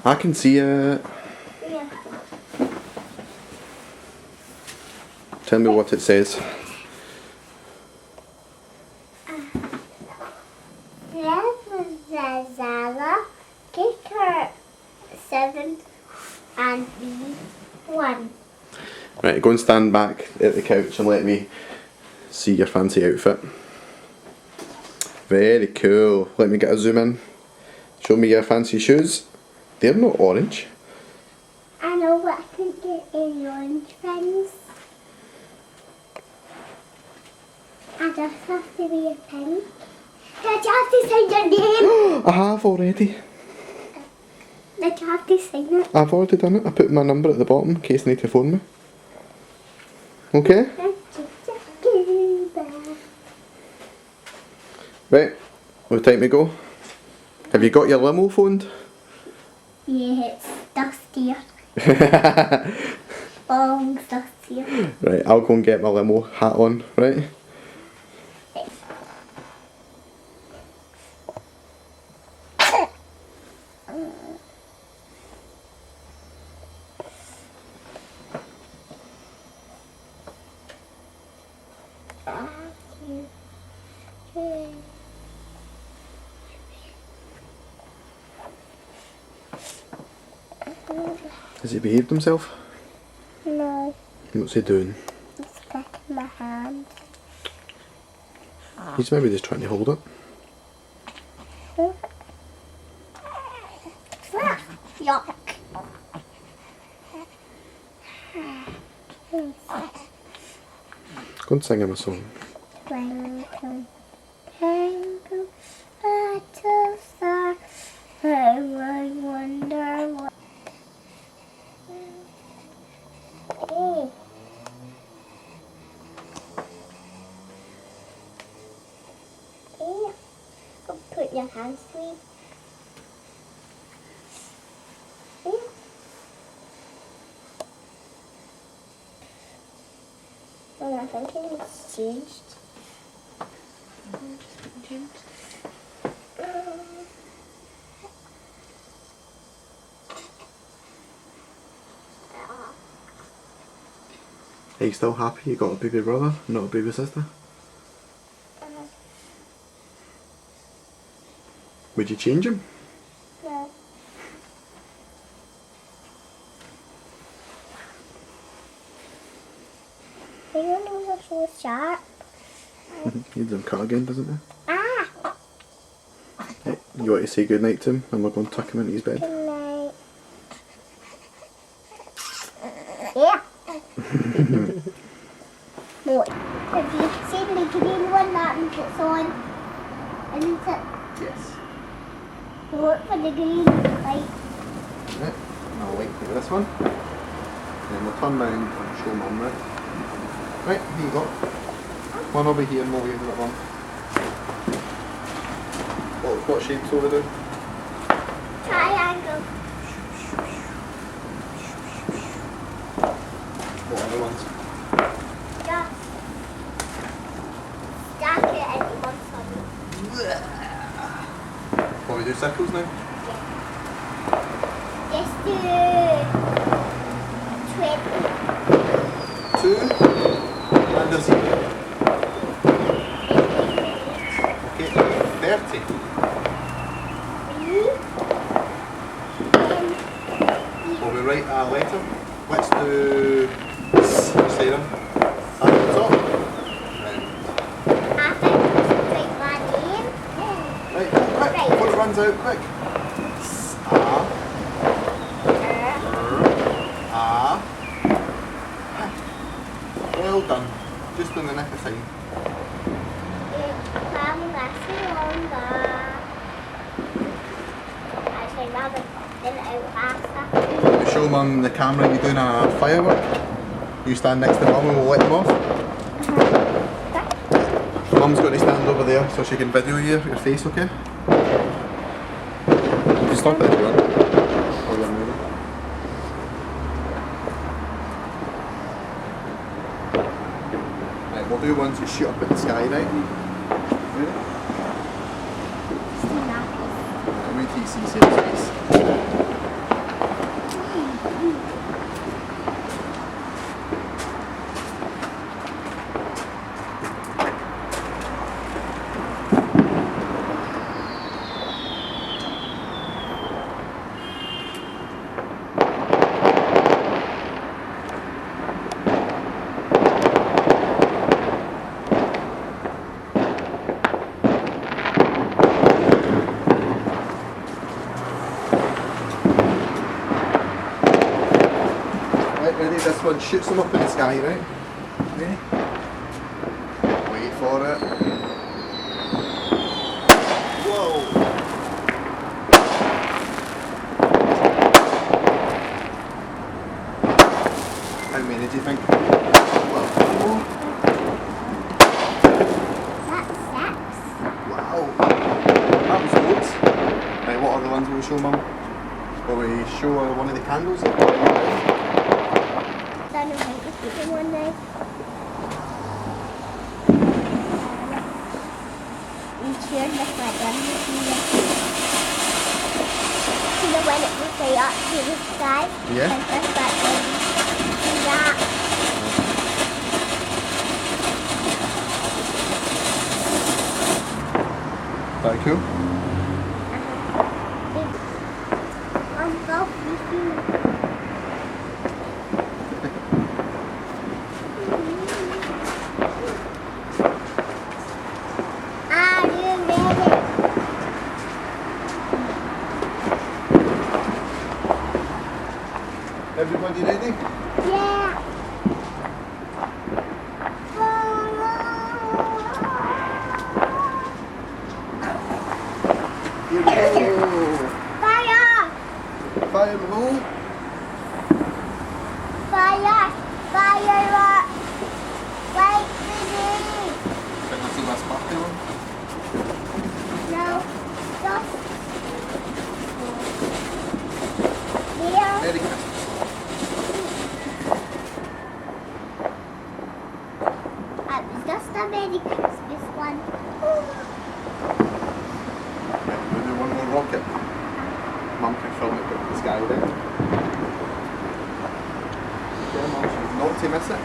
I can see it. Yeah. Tell me what it says. Zara, take her 7 and B1. Right, go and stand back at the couch and let me see your fancy outfit. Very cool. Let me get a zoom in. Show me your fancy shoes. They're not orange. I know what I could get in orange things. I just have to be a pink. Did you have to sign your name? I have already. Did you have to sign it? I've already done it. I put my number at the bottom in case you need to phone me. Okay? Right, what time to go? Have you got your limo phoned? Yeah, it's dustier. Long dustier. Right, I'll go and get my limo hat on, right? Has he behaved himself? No, What's he doing? it's kicking my hand. He's maybe just trying to hold it. Yuck. Go and sing him a song. Twinkle, twinkle, little star, I wonder what. Hey. Hey. Go put your hands free. Hey. Well, I think it's changed. Are you still happy you got a baby brother, not a baby sister? Would you change him? No. Your nose are so sharp. Needs him cut again, doesn't he? Ah! Hey, you want to say good night to him and we're going to tuck him into his bed? Good night. Yeah. What? Have you seen the green one that it's on? Isn't it? Yes. Look for the green light. Right, I'll wait for this one. Then we'll turn round and show Mum, right? Right, here you go. One over here and we'll wait for that one. What shape's over there? Triangle. What other ones? Just stack it into one side. Want we do circles now? Just do 20. 2 and a 0. Okay, 30. 3. Will we write a letter? Let's do Sarah at the top. Right. I think we should write my name. Right, quick, before it runs out, quick. Well done. Just in the nick of time. You show Mum the camera you doing a firework. You stand next to Mum and we'll let them off. Mum's got to stand over there so she can video you, your face, okay? You can stop it if you want. Or you're moving. Right, we'll do ones you shoot up at the sky, right? Ready? How many TC says face? Let's shoot some up in the sky, right? Ready? Wait for it. Whoa! How many do you think? Well, That's 6. wow! That was loads. Right, what are the ones we'll show, Mum? Will we show her one of the candles? Don't know how to keep them on there. You turn this like them. You know when it will say up to the sky? Yeah. Like this, but then do that. Very cool. Go with you. Are you ready? Everybody ready? Yeah. Here we go! Fire! Fire in the hole! Fire! Firework! Wait for me! Think that's the best party one? No, just here. Merry Christmas. It was just a Merry Christmas one. Right, we'll do one more rocket. Mum can film it with the sky then. Yeah, Mum, she's not to miss it.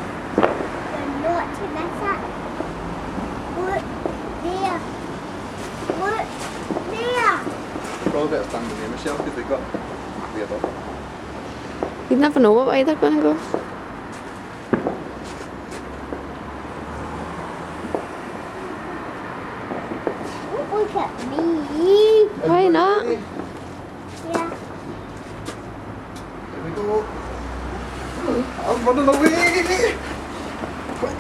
You're not to miss it. Look there. Look there. Probably better stand with you, Michelle, because they've got weird up. You never know what way they're going to go. Don't look at me. Why not? Ready? Yeah. Here we go. I'm running away! Quick.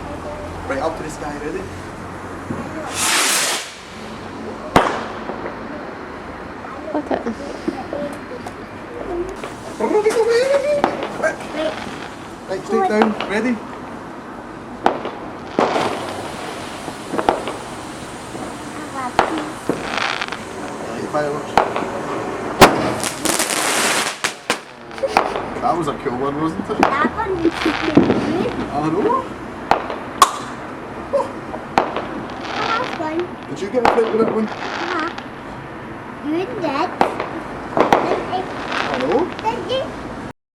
Right, up to the sky, ready? Look at I'm running away! Quick. Right. Right, straight down, ready? Have a piece. Right, fireworks. That was a cool one, wasn't it? That one was good. I know. That one. Did you get a plate with that one? You did.